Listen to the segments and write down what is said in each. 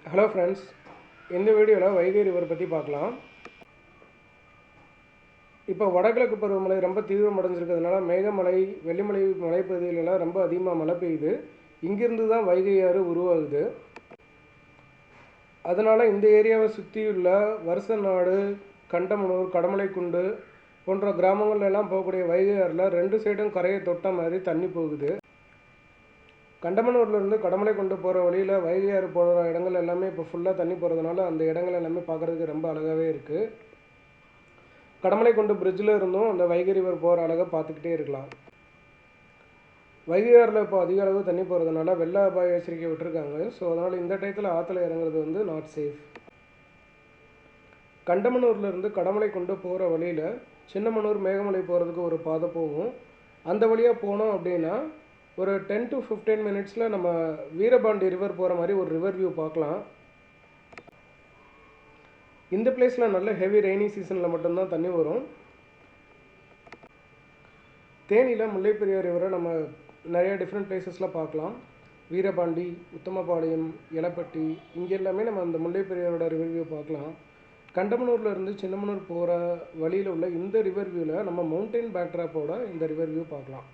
Hello friends, இந்த வீடியோவில் Vaigai river பற்றி பார்க்கலாம். இப்போ வடகிழக்கு பருவமழை ரொம்ப தீவிரமடைஞ்சிருக்கிறதுனால மேகமலை, வெள்ளிமலை மலைப்பகுதிகளெல்லாம் ரொம்ப அதிகமாக மழை பெய்யுது. இங்கிருந்து தான் வைகை ஆறு உருவாகுது. அதனால் இந்த ஏரியாவை சுற்றியுள்ள வருசநாடு, கண்டமனூர், கடமலைக்குண்டு போன்ற கிராமங்கள்லாம் போகக்கூடிய வைகை ஆறில் 2 சைடும் கரையை தொட்ட மாதிரி தண்ணி போகுது. கண்டமனூர்லேருந்து கடமலைக்குண்டு போகிற வழியில் வைகை ஆறு போகிற இடங்கள் எல்லாமே இப்போ ஃபுல்லாக தண்ணி போகிறதுனால அந்த இடங்கள் எல்லாமே பார்க்குறதுக்கு ரொம்ப அழகாகவே இருக்குது. கடமலைக்குண்டு பிரிட்ஜில் இருந்தும் அந்த வைகை ரிவர் போகிற அழகை பார்த்துக்கிட்டே இருக்கலாம். வைகை ஆறில் இப்போ அதிக அளவு தண்ணி போகிறதுனால வெள்ள அபாய எச்சரிக்கை விட்டுருக்காங்க. ஸோ அதனால் இந்த டயத்தில் ஆற்றுல இறங்குறது வந்து நாட் சேஃப். கண்டமனூர்லேருந்து கடமலைக்குண்டு போகிற வழியில் சின்னமனூர், மேகமலை போகிறதுக்கு ஒரு பாதை போகும். அந்த வழியாக போனோம் அப்படின்னா ஒரு 10 to 15 மினிட்ஸில் நம்ம வீரபாண்டி ரிவர் போகிற மாதிரி ஒரு ரிவர் வியூ பார்க்கலாம். இந்த பிளேஸில் நல்ல ஹெவி ரெய்னி சீசனில் மட்டும்தான் தண்ணி வரும். தேனியில் முல்லைப்பெரியார் ரிவரை நம்ம நிறைய டிஃப்ரெண்ட் பிளேசஸில் பார்க்கலாம். வீரபாண்டி, உத்தமபாளையம், எலப்பட்டி, இங்கே எல்லாமே நம்ம அந்த முல்லைப்பெரியாரோட ரிவர் வியூ பார்க்கலாம். கண்டமனூர்லேருந்து சின்னமனூர் போகிற வழியில் உள்ள இந்த ரிவர் வியூவில் நம்ம மவுண்டைன் பேக்ட்ராப்போட இந்த ரிவர் வியூ பார்க்கலாம்.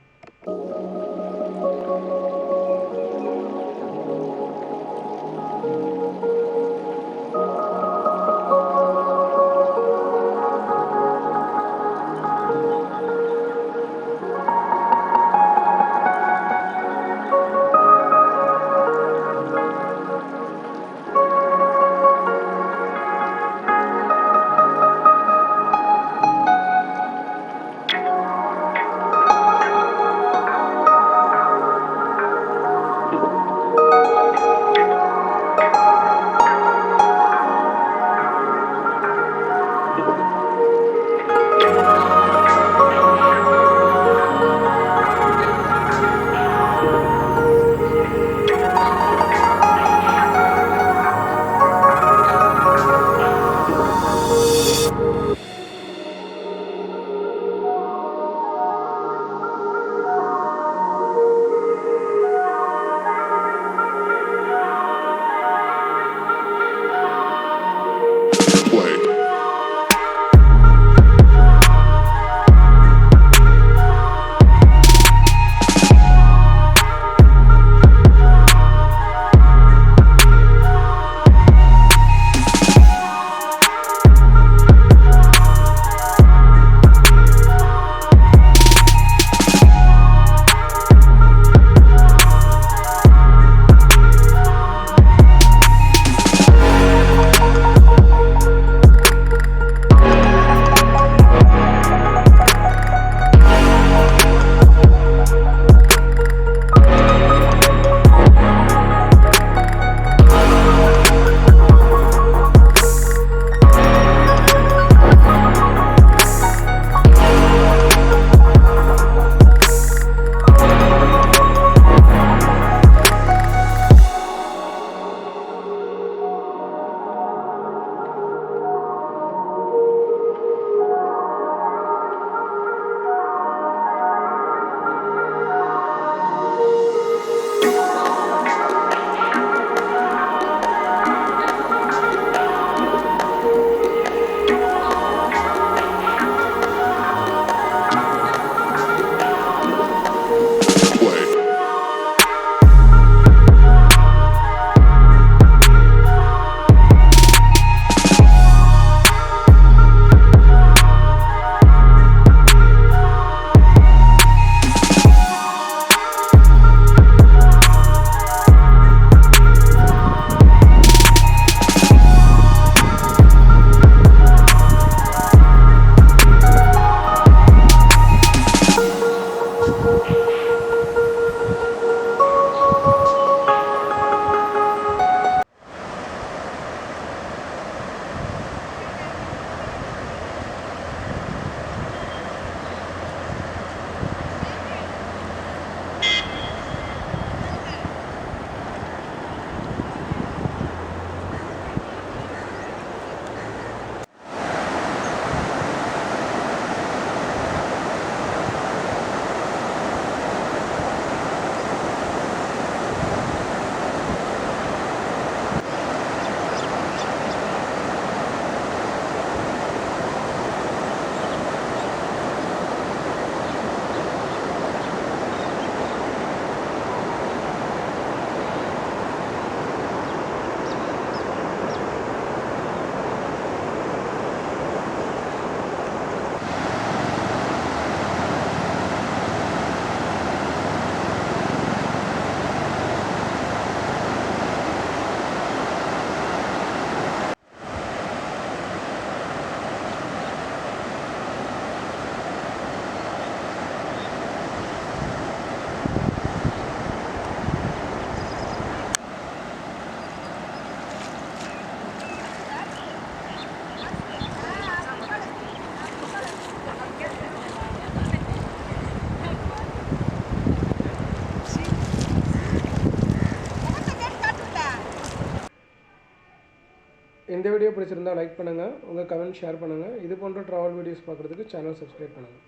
இந்த வீடியோ பிடிச்சிருந்தால் லைக் பண்ணுங்கள், உங்கள் கமெண்ட் ஷேர் பண்ணுங்கள். இது போன்ற ட்ராவல் வீடியோஸ் பார்க்குறதுக்கு சேனல் சப்ஸ்கிரைப் பண்ணுங்கள்.